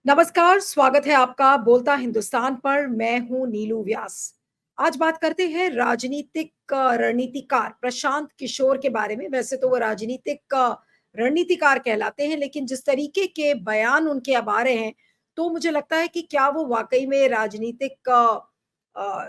नमस्कार, स्वागत है आपका बोलता हिंदुस्तान पर। मैं हूँ नीलू व्यास। आज बात करते हैं राजनीतिक रणनीतिकार प्रशांत किशोर के बारे में। वैसे तो वो राजनीतिक रणनीतिकार कहलाते हैं, लेकिन जिस तरीके के बयान उनके अब आ रहे हैं, तो मुझे लगता है कि क्या वो वाक़ई में राजनीतिक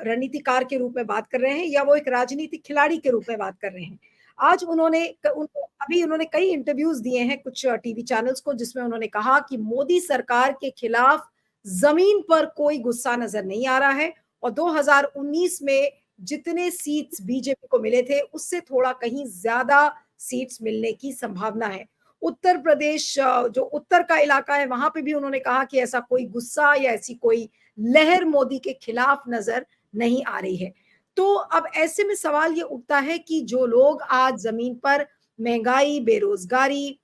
रणनीतिकार के रूप में बात कर रहे हैं या वो एक राजनीतिक खिलाड़ी के रूप में बात कर रहे हैं। आज उन्होंने कई इंटरव्यूज़ दिए हैं कुछ टीवी चैनल्स को, जिसमें उन्होंने कहा कि मोदी सरकार के खिलाफ ज़मीन पर कोई गुस्सा नज़र नहीं आ रहा है और 2019 में जितने सीट्स बीजेपी को मिले थे, उससे थोड़ा कहीं ज़्यादा सीट्स मिलने की संभावना है। उत्तर प्रदेश जो उत्तर का इलाका है, वहाँ पे भी उन्होंने कहा कि ऐसा कोई गुस्सा या ऐसी कोई लहर मोदी के खिलाफ नज़र नहीं आ रही है। तो अब ऐसे में सवाल ये उठता है कि जो लोग आज ज़मीन पर महँगाई, बेरोज़गारी,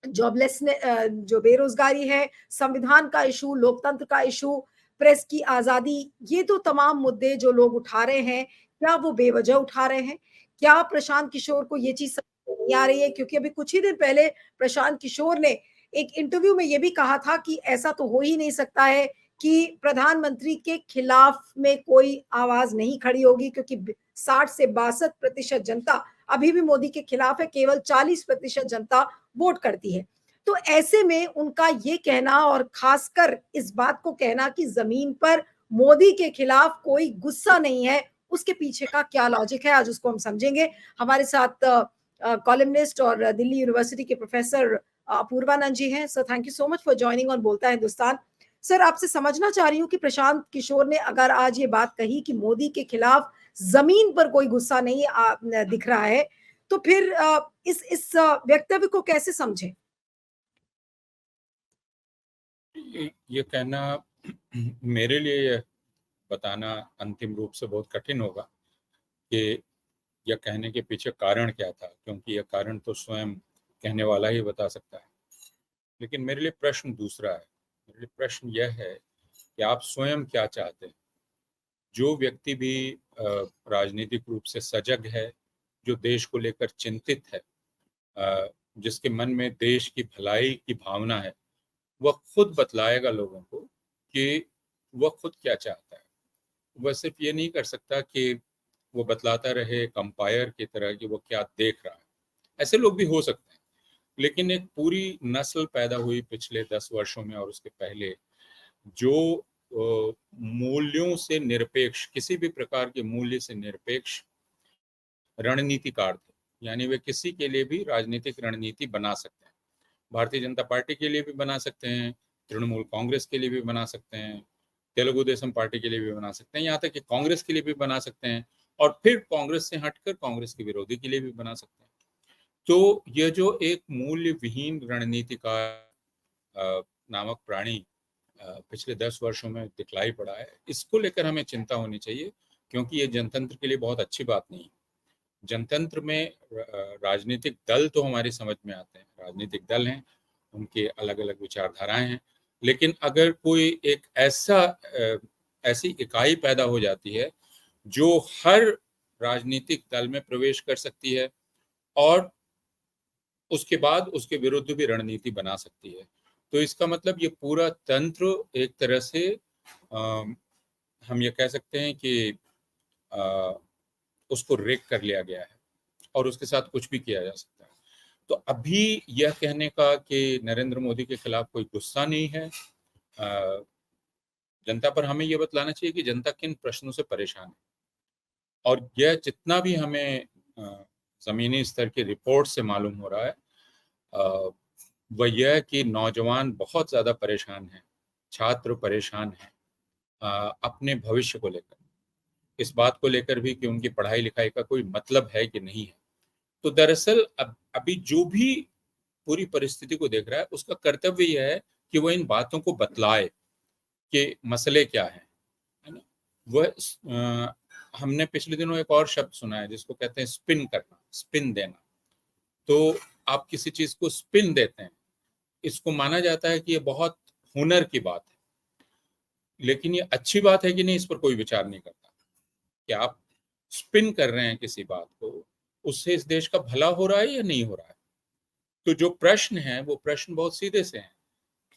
जो बेरोज़गारी है, संविधान का इश्यू, लोकतंत्र का इश्यू, प्रेस की आज़ादी, ये तो तमाम मुद्दे जो लोग उठा रहे हैं, क्या वो बेवजह उठा रहे हैं? क्या प्रशांत किशोर को ये चीज़ समझ में नहीं आ रही है? क्योंकि अभी कुछ ही दिन पहले प्रशांत किशोर ने एक इंटरव्यू में ये भी कहा था कि ऐसा तो हो ही नहीं सकता है कि प्रधानमंत्री के खिलाफ में कोई आवाज़ नहीं खड़ी होगी, क्योंकि ब 60 से 62% जनता अभी भी मोदी के खिलाफ है, केवल 40% जनता वोट करती है। तो ऐसे में उनका ये कहना और खासकर इस बात को कहना कि ज़मीन पर मोदी के खिलाफ कोई गुस्सा नहीं है, उसके पीछे का क्या लॉजिक है, आज उसको हम समझेंगे। हमारे साथ कॉलमनिस्ट और दिल्ली यूनिवर्सिटी के प्रोफेसर अपूर्वानंद जी हैं। Sir, thank you so much for joining on बोलता है हिंदुस्तान। सर, आपसे समझना चाह रही हूँ कि प्रशांत किशोर ने अगर आज ये बात कही कि मोदी के खिलाफ ज़मीन पर कोई गुस्सा नहीं दिख रहा है, तो फिर इस वक्तव्य को कैसे समझें? ये कहना मेरे लिए यह बताना अंतिम रूप से बहुत कठिन होगा कि यह कहने के पीछे कारण क्या था, क्योंकि यह कारण तो स्वयं कहने वाला ही बता सकता है। लेकिन मेरे लिए प्रश्न दूसरा है। मेरे लिए प्रश्न यह है कि आप स्वयं क्या चाहते हैं? जो व्यक्ति भी राजनीतिक रूप से सजग है, जो देश को लेकर चिंतित है, जिसके मन में देश की भलाई की भावना है, वह खुद बतलाएगा लोगों को कि वह खुद क्या चाहता है। वह सिर्फ ये नहीं कर सकता कि वो बतलाता रहे एक अंपायर की तरह कि वो क्या देख रहा है। ऐसे लोग भी हो सकते हैं, लेकिन एक पूरी नस्ल पैदा हुई पिछले 10 वर्षों में और उसके पहले, जो मूल्यों से निरपेक्ष, किसी भी प्रकार के मूल्य से निरपेक्ष रणनीतिकार थे। यानी वे किसी के लिए भी राजनीतिक रणनीति बना सकते हैं। भारतीय जनता पार्टी के लिए भी बना सकते हैं, तृणमूल कांग्रेस के लिए भी बना सकते हैं, तेलुगु देशम पार्टी के लिए भी बना सकते हैं, यहाँ तक कि कांग्रेस के लिए भी बना सकते हैं और फिर कांग्रेस से हटकर कांग्रेस के विरोधी के लिए भी बना सकते हैं। तो यह जो एक मूल्य विहीन रणनीति का नामक प्राणी पिछले 10 वर्षों में दिखलाई पड़ा है, इसको लेकर हमें चिंता होनी चाहिए, क्योंकि ये जनतंत्र के लिए बहुत अच्छी बात नहीं है। जनतंत्र में राजनीतिक दल तो हमारी समझ में आते हैं, राजनीतिक दल हैं, उनके अलग-अलग विचारधाराएँ हैं, लेकिन अगर कोई एक ऐसी इकाई पैदा हो जाती है, जो हर राजनीतिक दल में प्रवेश कर सकती है और उसके बाद उसके विरुद्ध भी रणनीति बना सकती है, तो इसका मतलब ये पूरा तंत्र एक तरह से अ, हम ये कह सकते हैं कि अ, उसको रिग कर लिया गया है और उसके साथ कुछ भी किया जा सकता है। तो अभी यह कहने का कि नरेंद्र मोदी के खिलाफ कोई गुस्सा नहीं है, जनता पर हमें ये बतलाना चाहिए कि जनता किन प्रश्नों से परेशान है। और यह जितना भी हमें ज़मीनी स्तर की रिपोर्ट से मालूम हो रहा है, अ, वह यह कि नौजवान बहुत ज़्यादा परेशान हैं, छात्र परेशान हैं अपने भविष्य को लेकर। इस बात को लेकर भी कि उनकी पढ़ाई-लिखाई का कोई मतलब है कि नहीं है। तो दरअसल अभी जो भी पूरी परिस्थिति को देख रहा है, उसका कर्तव्य यह है कि वह इन बातों को बतलाए कि मसले क्या हैं, है ना? हमने पिछले दिनों एक और शब्द सुना है जिसको कहते हैं स्पिन करना, स्पिन देना। तो आप किसी चीज़ को स्पिन देते हैं, इसको माना जाता है कि ये बहुत हुनर की बात है। लेकिन ये अच्छी बात है कि नहीं, इस पर कोई विचार नहीं करता। कि आप स्पिन कर रहे हैं किसी बात को, उससे इस देश का भला हो रहा है या नहीं हो रहा है? तो जो प्रश्न है, वो प्रश्न बहुत सीधे से हैं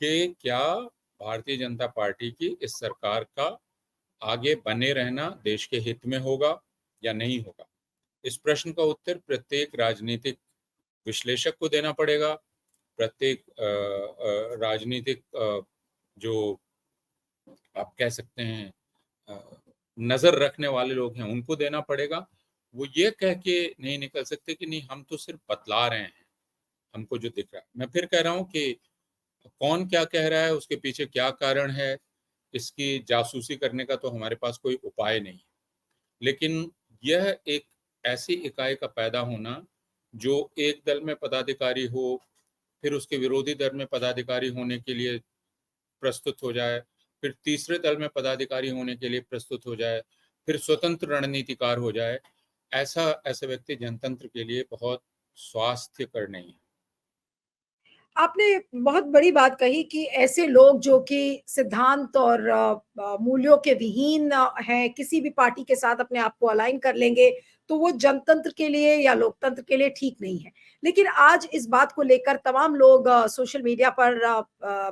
कि क्या भारतीय जनता पार्टी की इस सरकार का आगे बने रहना देश के हित में होगा या नहीं होगा। इस प्रश्न का उत्तर प्रत्येक राजनीतिक विश्लेषक को देना पड़ेगा, प्रत्येक राजनीतिक जो आप कह सकते हैं नज़र रखने वाले लोग हैं, उनको देना पड़ेगा। वो ये कह के नहीं निकल सकते कि नहीं, हम तो सिर्फ बतला रहे हैं, हमको जो दिख रहा है। मैं फिर कह रहा हूँ कि कौन क्या कह रहा है, उसके पीछे क्या कारण है, इसकी जासूसी करने का तो हमारे पास कोई उपाय नहीं है। लेकिन यह एक ऐसी इकाई का पैदा होना, जो एक दल में पदाधिकारी हो, फिर उसके विरोधी दल में पदाधिकारी होने के लिए प्रस्तुत हो जाए, फिर तीसरे दल में पदाधिकारी होने के लिए प्रस्तुत हो जाए, फिर स्वतंत्र रणनीतिकार हो जाए, ऐसा व्यक्ति जनतंत्र के लिए बहुत स्वास्थ्यकर नहीं है। आपने बहुत बड़ी बात कही कि ऐसे लोग जो कि सिद्धांत और मूल्यों के विहीन हैं, किसी भी पार्टी के साथ अपने आप को अलाइन कर लेंगे, तो वो जनतंत्र के लिए या लोकतंत्र के लिए ठीक नहीं है। लेकिन आज इस बात को लेकर तमाम लोग सोशल मीडिया पर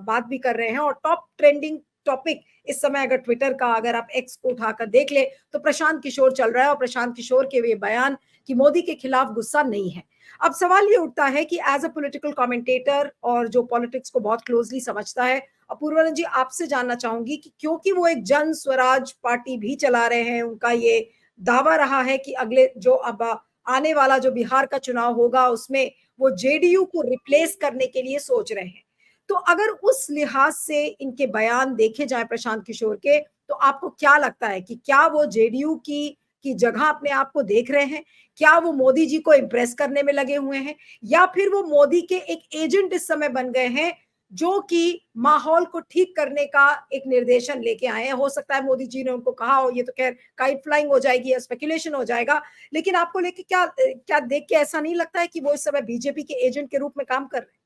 बात भी कर रहे हैं और टॉप ट्रेंडिंग टॉपिक इस समय अगर ट्विटर का, अगर आप एक्स को उठाकर देख ले, तो प्रशांत किशोर चल रहा है और प्रशांत किशोर के ये बयान कि मोदी के खिलाफ गुस्सा नहीं है। अब सवाल ये उठता है कि एज अ पॉलिटिकल कमेंटेटर और जो पॉलिटिक्स को बहुत क्लोजली समझता है, अपूर्वा जी आपसे जानना चाहूंगी कि क्योंकि वो एक जन स्वराज पार्टी भी चला रहे हैं, उनका ये दावा रहा है कि अगले जो अब आने वाला जो बिहार का चुनाव होगा उसमें वो जेडीयू को रिप्लेस करने के लिए सोच रहे हैं। तो अगर उस लिहाज से इनके बयान देखे जाए प्रशांत किशोर के, तो आपको क्या लगता है कि क्या वो जेडीयू की जगह अपने आप को देख रहे हैं? क्या वो मोदी जी को इम्प्रेस करने में लगे हुए हैं, या फिर वो मोदी के एक एजेंट इस समय बन गए हैं जो कि माहौल को ठीक करने का एक निर्देशन लेके आए हैं? हो सकता है मोदी जी ने उनको कहा हो, ये तो खैर काइट फ्लाइंग हो जाएगी या स्पेकुलेशन हो जाएगा, लेकिन आपको लेके क्या क्या देख के ऐसा नहीं लगता है कि वो इस समय बीजेपी के एजेंट के रूप में काम कर रहे हैं?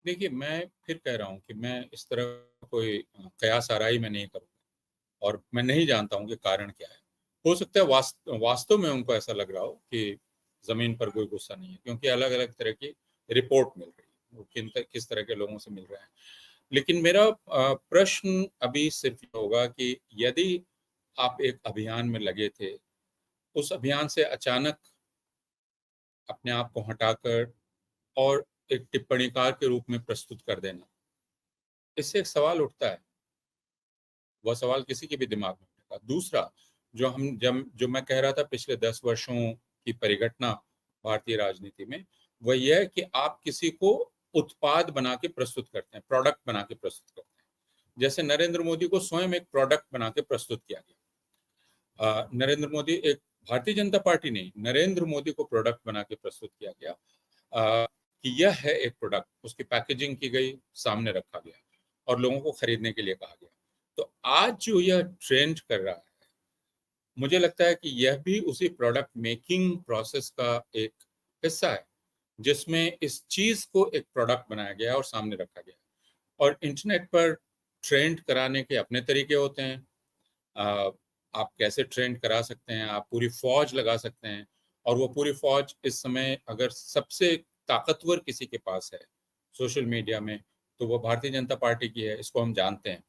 देखिए, मैं फिर कह रहा हूँ कि मैं इस तरह कोई कयास आराई मैं नहीं करूँगा और मैं नहीं जानता हूँ कि कारण क्या है। हो सकता है वास्तव में उनको ऐसा लग रहा हो कि ज़मीन पर कोई गुस्सा नहीं है, क्योंकि अलग-अलग तरह की रिपोर्ट मिल रही है, वो किस तरह के लोगों से मिल रहा है। लेकिन मेरा प्रश्न अभी सिर्फ ये होगा कि यदि आप एक अभियान में लगे थे, उस अभियान से अचानक अपने आप को हटाकर और एक टिप्पणीकार के रूप में प्रस्तुत कर देना, इससे एक सवाल उठता है। वह सवाल किसी के भी दिमाग में उठेगा। दूसरा, जो मैं कह रहा था पिछले 10 वर्षों की परिघटना भारतीय राजनीति में, वह यह है कि आप किसी को उत्पाद बना के प्रस्तुत करते हैं, प्रोडक्ट बना के प्रस्तुत करते हैं। जैसे नरेंद्र मोदी को स्वयं एक प्रोडक्ट बना के प्रस्तुत किया गया। नरेंद्र मोदी एक भारतीय जनता पार्टी नहीं, नरेंद्र मोदी को प्रोडक्ट बना के प्रस्तुत किया गया कि यह है एक प्रोडक्ट, उसकी पैकेजिंग की गई, सामने रखा गया और लोगों को खरीदने के लिए कहा गया। तो आज जो यह ट्रेंड कर रहा है, मुझे लगता है कि यह भी उसी प्रोडक्ट मेकिंग प्रोसेस का एक हिस्सा है, जिसमें इस चीज को एक प्रोडक्ट बनाया गया और सामने रखा गया। और इंटरनेट पर ट्रेंड कराने के अपने तरीके होते हैं। अ, आप कैसे ट्रेंड करा सकते हैं, आप पूरी फौज लगा सकते हैं, और वो पूरी फौज इस समय अगर सबसे ताकतवर किसी के पास है सोशल मीडिया में, तो वो भारतीय जनता पार्टी की है। इसको हम जानते हैं।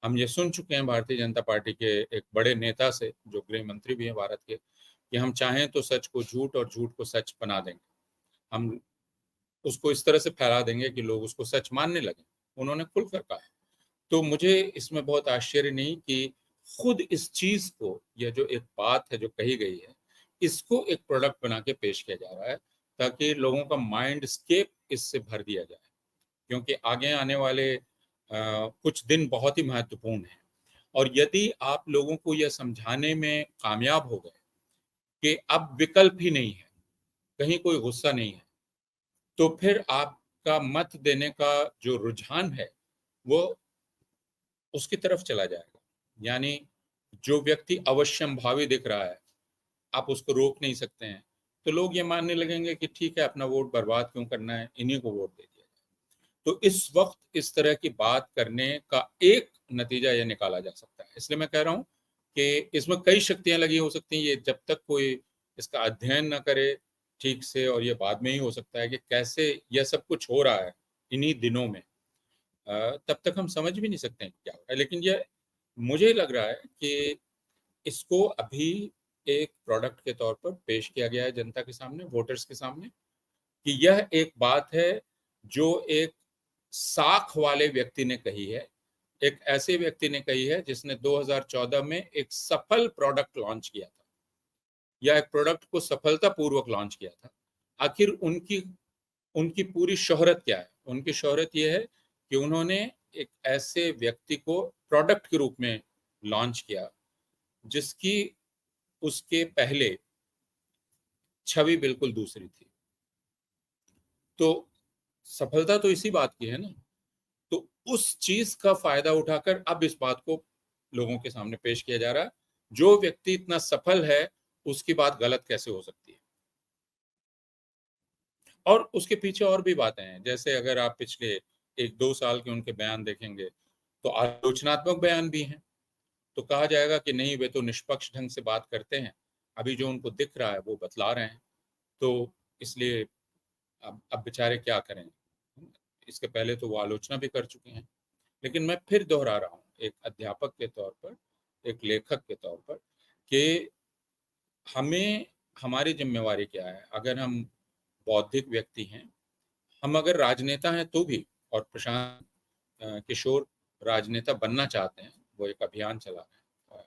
हम ये सुन चुके हैं भारतीय जनता पार्टी के एक बड़े नेता से, जो गृह मंत्री भी हैं भारत के, कि हम चाहें तो सच को झूठ और झूठ को सच बना देंगे। हम उसको इस तरह से फैला देंगे कि लोग उसको सच मानने लगें। उन्होंने खुलकर कहा है। तो मुझे इसमें बहुत आश्चर्य नहीं कि खुद इस चीज को, यह जो एक बात है जो कही गई है, इसको एक प्रोडक्ट बना के पेश किया जा रहा है, ताकि लोगों का माइंड स्केप इससे भर दिया जाए। क्योंकि आगे आने वाले कुछ दिन बहुत ही महत्वपूर्ण हैं, और यदि आप लोगों को यह समझाने में कामयाब हो गए कि अब विकल्प ही नहीं है, कहीं कोई गुस्सा नहीं है, तो फिर आपका मत देने का जो रुझान है, वो उसकी तरफ चला जाएगा। यानी जो व्यक्ति अवश्यंभावी दिख रहा है, आप उसको रोक नहीं सकते हैं, तो लोग ये मानने लगेंगे कि ठीक है, अपना वोट बर्बाद क्यों करना है, इन्हीं को वोट दे दिया जाए। तो इस वक्त इस तरह की बात करने का एक नतीजा ये निकाला जा सकता है। इसलिए मैं कह रहा हूँ कि इसमें कई शक्तियां लगी हो सकती हैं। ये जब तक कोई इसका अध्ययन न करे ठीक से, और ये बाद में ही हो सकता है कि कैसे यह सब कुछ हो रहा है इन्हीं दिनों में, तब तक हम समझ भी नहीं सकते हैं क्या हो रहा है। लेकिन ये मुझे लग रहा है कि इसको अभी एक प्रोडक्ट के तौर पर पेश किया गया है जनता के सामने, वोटर्स के सामने, कि यह एक बात है जो एक साख वाले व्यक्ति ने कही है, एक ऐसे व्यक्ति ने कही है जिसने 2014 में एक सफल प्रोडक्ट लॉन्च किया था, या एक प्रोडक्ट को सफलतापूर्वक लॉन्च किया था। आखिर उनकी उनकी पूरी शोहरत क्या है? उनकी शोहरत ये है कि उन्होंने एक ऐसे व्यक्ति को प्रोडक्ट के रूप में लॉन्च किया जिसकी उसके पहले छवि बिल्कुल दूसरी थी। तो सफलता तो इसी बात की है ना। तो उस चीज का फायदा उठाकर अब इस बात को लोगों के सामने पेश किया जा रहा है, जो व्यक्ति इतना सफल है उसकी बात गलत कैसे हो सकती है। और उसके पीछे और भी बातें हैं, जैसे अगर आप पिछले 1-2 साल के उनके बयान देखेंगे तो आलोचनात्मक बयान भी हैं। तो कहा जाएगा कि नहीं, वे तो निष्पक्ष ढंग से बात करते हैं, अभी जो उनको दिख रहा है वो बतला रहे हैं, तो इसलिए अब बेचारे क्या करें। इसके पहले तो वो आलोचना भी कर चुके हैं। लेकिन मैं फिर दोहरा रहा हूँ, एक अध्यापक के तौर पर, एक लेखक के तौर पर, कि हमें, हमारी जिम्मेवारी क्या है। अगर हम बौद्धिक व्यक्ति हैं, हम अगर राजनेता हैं तो भी, और प्रशांत किशोर राजनेता बनना चाहते हैं, वो एक अभियान चला रहे हैं,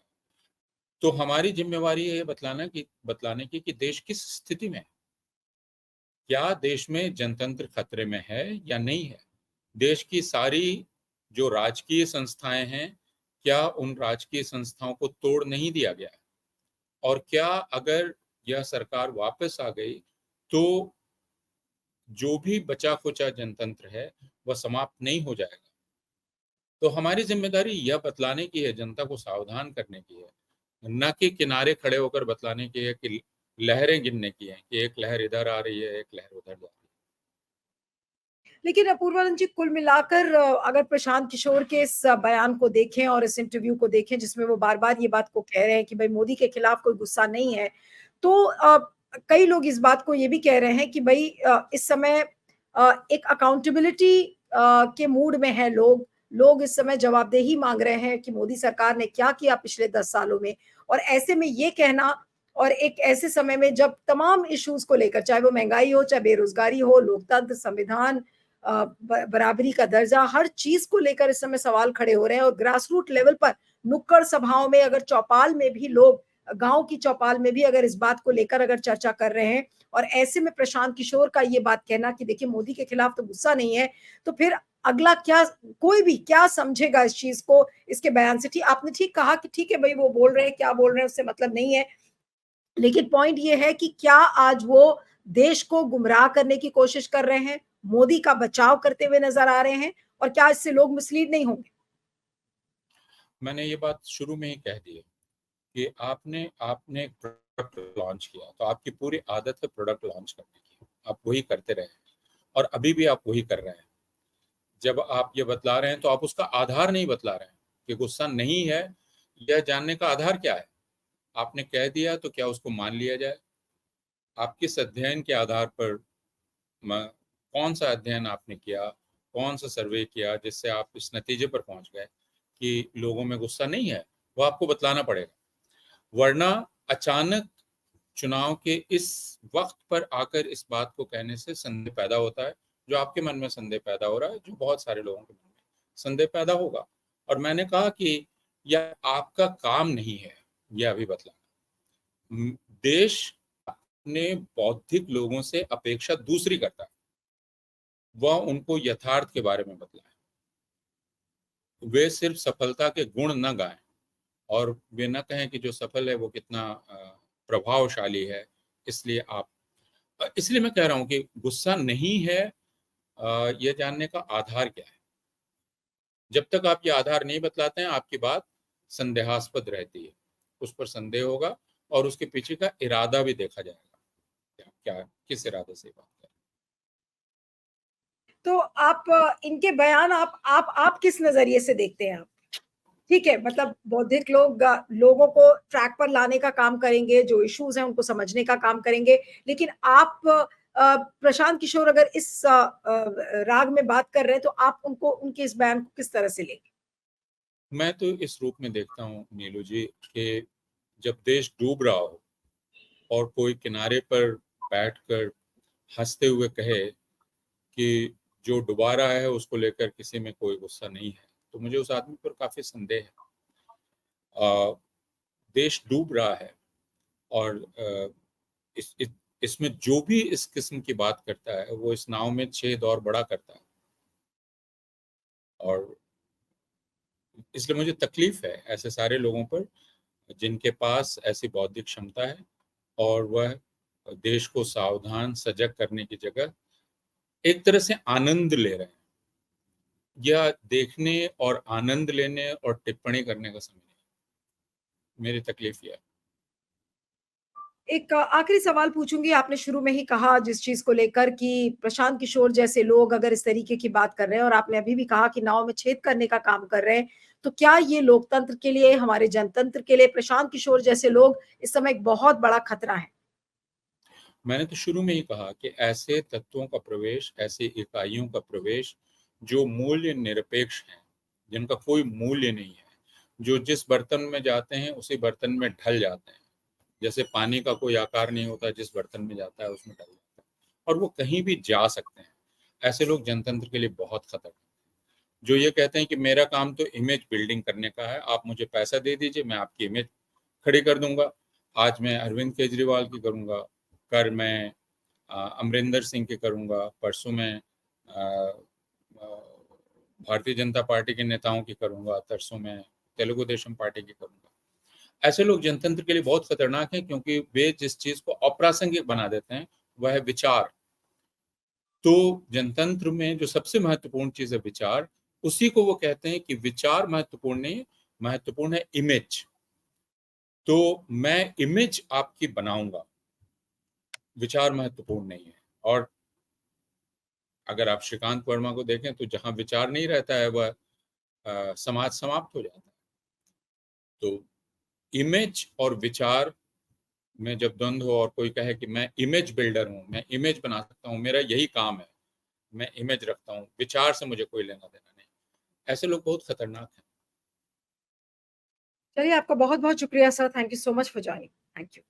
तो हमारी जिम्मेवारी है ये बतलाने की कि देश किस स्थिति में है। क्या देश में जनतंत्र खतरे में है या नहीं है? देश की सारी जो राजकीय संस्थाएं हैं, क्या उन राजकीय संस्थाओं को तोड़ नहीं दिया गया है? और क्या अगर यह सरकार वापस आ गई तो जो भी बचा खुचा जनतंत्र है वह समाप्त नहीं हो जाएगा? तो हमारी जिम्मेदारी यह बतलाने की है, जनता को सावधान करने की है, न कि किनारे खड़े होकर बतलाने की है, कि लहरें गिनने की है, कि एक लहर इधर आ रही है, एक लहर उधर जा रही है। लेकिन अपूर्वानंद जी, कुल मिलाकर अगर प्रशांत किशोर के इस बयान को देखें और इस इंटरव्यू को देखें जिसमें वो बार बार ये बात को कह रहे हैं कि भाई मोदी के खिलाफ कोई गुस्सा नहीं है, तो कई लोग इस बात को ये भी कह रहे हैं कि भाई इस समय एक अकाउंटेबिलिटी के मूड में है लोग इस समय जवाबदेही मांग रहे हैं कि मोदी सरकार ने क्या किया पिछले 10 सालों में। और ऐसे में ये कहना, और एक ऐसे समय में जब तमाम इश्यूज को लेकर, चाहे वो महंगाई हो, चाहे बेरोजगारी हो, लोकतंत्र, संविधान, बराबरी का दर्जा, हर चीज को लेकर इस समय सवाल खड़े हो रहे हैं। और ग्रास रूट लेवल पर नुक्कड़ सभाओं में, अगर चौपाल में भी लोग, गांव की चौपाल में भी अगर इस बात को लेकर अगर चर्चा कर रहे हैं, और ऐसे में प्रशांत किशोर का ये बात कहना कि देखिए मोदी के खिलाफ तो गुस्सा नहीं है, तो फिर अगला क्या, कोई भी क्या समझेगा इस चीज को, इसके बयान से। ठीक, आपने ठीक कहा कि ठीक है भाई, वो बोल रहे हैं, क्या बोल रहे हैं उससे मतलब नहीं है, लेकिन पॉइंट ये है कि क्या आज वो देश को गुमराह करने की कोशिश कर रहे हैं, मोदी का बचाव करते हुए नजर आ रहे हैं, और क्या इससे लोग मिसलीड नहीं होंगे? मैंने ये बात शुरू में ही कह दी है कि आपने आपने एक प्रोडक्ट लॉन्च किया तो आपकी पूरी आदत है प्रोडक्ट लॉन्च करने की, आप वही करते रहे और अभी भी आप वही कर रहे हैं। जब आप ये बतला रहे हैं तो आप उसका आधार नहीं बतला रहे हैं कि गुस्सा नहीं है, यह जानने का आधार क्या है। आपने कह दिया तो क्या उसको मान लिया जाए? आप किस अध्ययन के आधार पर, कौन सा अध्ययन आपने किया, कौन सा सर्वे किया जिससे आप इस नतीजे पर पहुंच गए कि लोगों में गुस्सा नहीं है? वो आपको बतलाना पड़ेगा। वरना अचानक चुनाव के इस वक्त पर आकर इस बात को कहने से संदेह पैदा होता है, जो आपके मन में संदेह पैदा हो रहा है, जो बहुत सारे लोगों के मन में संदेह पैदा होगा। और मैंने कहा कि यह आपका काम नहीं है यह अभी बतलाना। देश अपने बौद्धिक लोगों से अपेक्षा दूसरी करता है, वह उनको यथार्थ के बारे में बतलाए। वे सिर्फ सफलता के गुण न गाएं, और वे न कहें कि जो सफल है वो कितना प्रभावशाली है। इसलिए मैं कह रहा हूं कि गुस्सा नहीं है, यह जानने का आधार क्या है। जब तक आप ये आधार नहीं बतलाते हैं, आपकी बात संदेहास्पद रहती है, उस पर संदेह होगा और उसके पीछे का इरादा भी देखा जाएगा, क्या किस इरादे से बात कर। तो आप इनके बयान आप किस नजरिए से देखते हैं? आप, ठीक है, मतलब बौद्धिक लोगों को ट्रैक पर लाने का काम करेंगे, जो इश्यूज हैं उनको समझने का काम करेंगे, लेकिन आप प्रशांत किशोर अगर इस राग में बात कर रहे हैं तो आप उनको उनके इस बयान को किस तरह से लेंगे? मैं तो इस रूप में देखता हूँ नीलू जी कि जब देश डूब रहा हो और कोई किनारे पर बैठकर हंसते हुए कहे कि जो डुबा रहा है उसको लेकर किसी में कोई गुस्सा नहीं है, तो मुझे उस आदमी पर काफी संदेह है। देश डूब रहा है और इसमें जो भी इस किस्म की बात करता है वो इस नाव में छेद और बड़ा करता है, और इसलिए मुझे तकलीफ है ऐसे सारे लोगों पर जिनके पास ऐसी बौद्धिक क्षमता है और वह देश को सावधान सजग करने की जगह एक तरह से आनंद ले रहे हैं। यह देखने और आनंद लेने और टिप्पणी करने का समय नहीं। मेरी तकलीफ यह है। एक आखिरी सवाल पूछूँगी, आपने शुरू में ही कहा जिस चीज़ को लेकर कि प्रशांत किशोर जैसे लोग अगर इस तरीके की बात कर रहे हैं और आपने अभी भी कहा कि नाव में छेद करने का काम कर रहे हैं, तो क्या ये लोकतंत्र के लिए, हमारे जनतंत्र के लिए प्रशांत किशोर जैसे लोग इस समय एक बहुत बड़ा खतरा हैं? मैंने तो शुरू में ही कहा कि ऐसे तत्वों का प्रवेश, ऐसी इकाइयों का प्रवेश जो मूल्य निरपेक्ष हैं, जिनका कोई मूल्य नहीं है, जो जिस बर्तन में जाते हैं उसी बर्तन में ढल जाते हैं। जैसे पानी का कोई आकार नहीं होता, जिस बर्तन में जाता है उसमें ढल जाता है, और वो कहीं भी जा सकते हैं। ऐसे लोग जनतंत्र के लिए बहुत खतरनाक हैं। जो ये कहते हैं कि मेरा काम तो इमेज बिल्डिंग करने का है, आप मुझे पैसा दे दीजिए, मैं आपकी इमेज खड़ी कर दूंगा। आज मैं अरविंद केजरीवाल की करूंगा, कल मैं अमरिंदर सिंह की करूंगा, परसों मैं भारतीय जनता पार्टी के नेताओं की करूंगा, तरसों में तेलुगु देशम पार्टी की करूंगा। ऐसे लोग जनतंत्र के लिए बहुत खतरनाक हैं, क्योंकि वे जिस चीज को अप्रासंगिक बना देते हैं वह है विचार। तो जनतंत्र में जो सबसे महत्वपूर्ण चीज है विचार, उसी को वो कहते हैं कि विचार महत्वपूर्ण नहीं, महत्वपूर्ण है इमेज। तो मैं इमेज आपकी बनाऊंगा, विचार महत्वपूर्ण नहीं है। और अगर आप श्रीकांत वर्मा को देखें तो जहां विचार नहीं रहता है वह समाज समाप्त हो जाता है। तो इमेज और विचार में जब द्वंद्व हो और कोई कहे कि मैं इमेज बिल्डर हूं, मैं इमेज बना सकता हूं, मेरा यही काम है, मैं इमेज रखता हूं, विचार से मुझे कोई लेना देना नहीं, ऐसे लोग बहुत खतरनाक हैं। चलिए, आपका बहुत-बहुत शुक्रिया sir. Thank you so much for joining. Thank you.